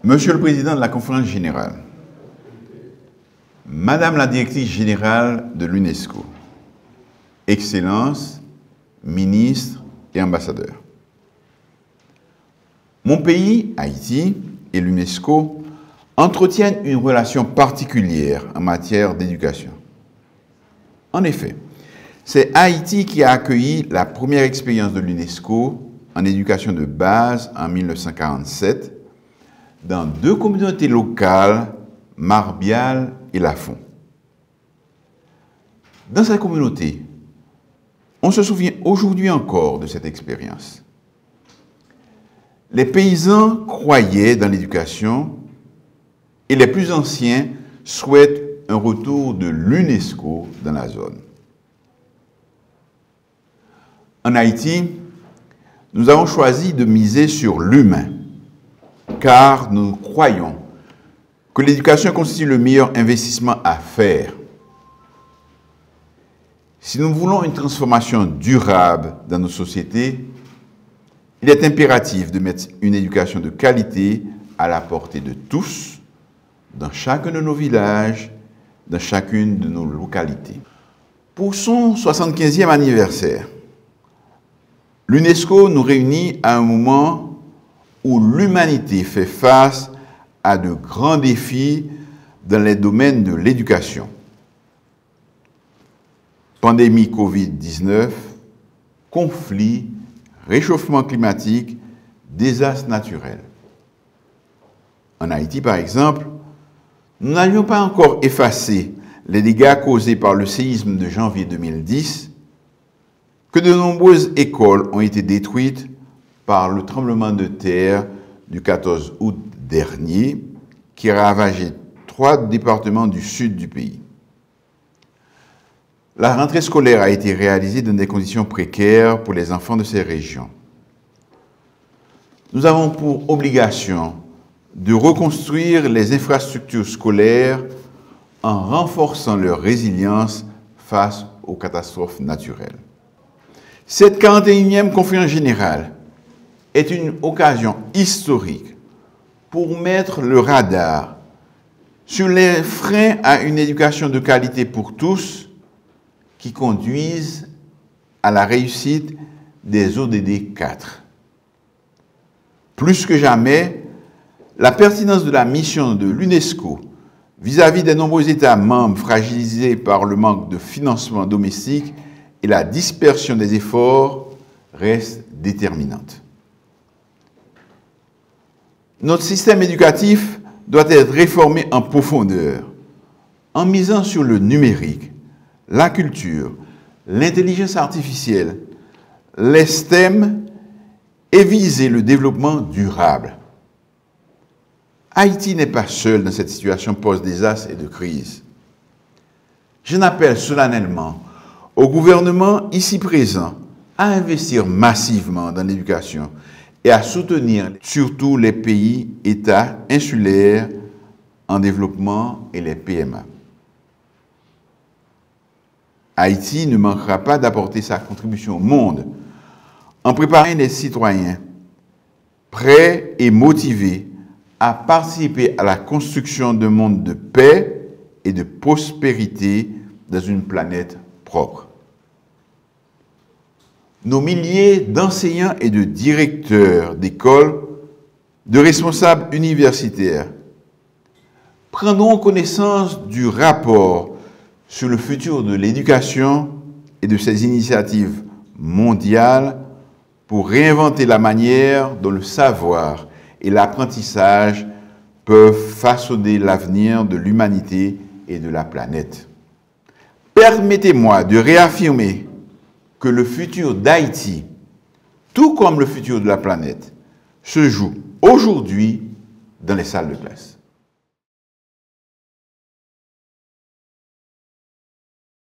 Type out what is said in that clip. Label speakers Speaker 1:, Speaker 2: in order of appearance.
Speaker 1: Monsieur le Président de la Conférence Générale, Madame la Directrice Générale de l'UNESCO, Excellences, ministres et ambassadeurs. Mon pays, Haïti, et l'UNESCO entretiennent une relation particulière en matière d'éducation. En effet, c'est Haïti qui a accueilli la première expérience de l'UNESCO en éducation de base en 1947 dans deux communautés locales, Marbial et Lafon. Dans cette communauté, on se souvient aujourd'hui encore de cette expérience. Les paysans croyaient dans l'éducation et les plus anciens souhaitent un retour de l'UNESCO dans la zone. En Haïti, nous avons choisi de miser sur l'humain, car nous croyons que l'éducation constitue le meilleur investissement à faire. Si nous voulons une transformation durable dans nos sociétés, il est impératif de mettre une éducation de qualité à la portée de tous, dans chacun de nos villages, dans chacune de nos localités. Pour son 75e anniversaire, l'UNESCO nous réunit à un moment où l'humanité fait face à de grands défis dans les domaines de l'éducation. Pandémie Covid-19, conflits, réchauffement climatique, désastres naturels. En Haïti, par exemple, nous n'avions pas encore effacé les dégâts causés par le séisme de janvier 2010, que de nombreuses écoles ont été détruites par le tremblement de terre du 14 août dernier, qui a ravagé 3 départements du sud du pays. La rentrée scolaire a été réalisée dans des conditions précaires pour les enfants de ces régions. Nous avons pour obligation de reconstruire les infrastructures scolaires en renforçant leur résilience face aux catastrophes naturelles. Cette 41e conférence générale est une occasion historique pour mettre le radar sur les freins à une éducation de qualité pour tous qui conduisent à la réussite des ODD 4. Plus que jamais, la pertinence de la mission de l'UNESCO vis-à-vis des nombreux États membres fragilisés par le manque de financement domestique et la dispersion des efforts reste déterminante. Notre système éducatif doit être réformé en profondeur, en misant sur le numérique, la culture, l'intelligence artificielle, les STEM et viser le développement durable. Haïti n'est pas seul dans cette situation post-désastre et de crise. J'en appelle solennellement au gouvernement ici présent à investir massivement dans l'éducation et à soutenir surtout les pays, États insulaires en développement et les PMA. Haïti ne manquera pas d'apporter sa contribution au monde en préparant les citoyens prêts et motivés à participer à la construction d'un monde de paix et de prospérité dans une planète propre. Nos milliers d'enseignants et de directeurs d'écoles, de responsables universitaires, prendront connaissance du rapport sur le futur de l'éducation et de ses initiatives mondiales pour réinventer la manière dont le savoir et l'apprentissage peuvent façonner l'avenir de l'humanité et de la planète. Permettez-moi de réaffirmer que le futur d'Haïti, tout comme le futur de la planète, se joue aujourd'hui dans les salles de classe.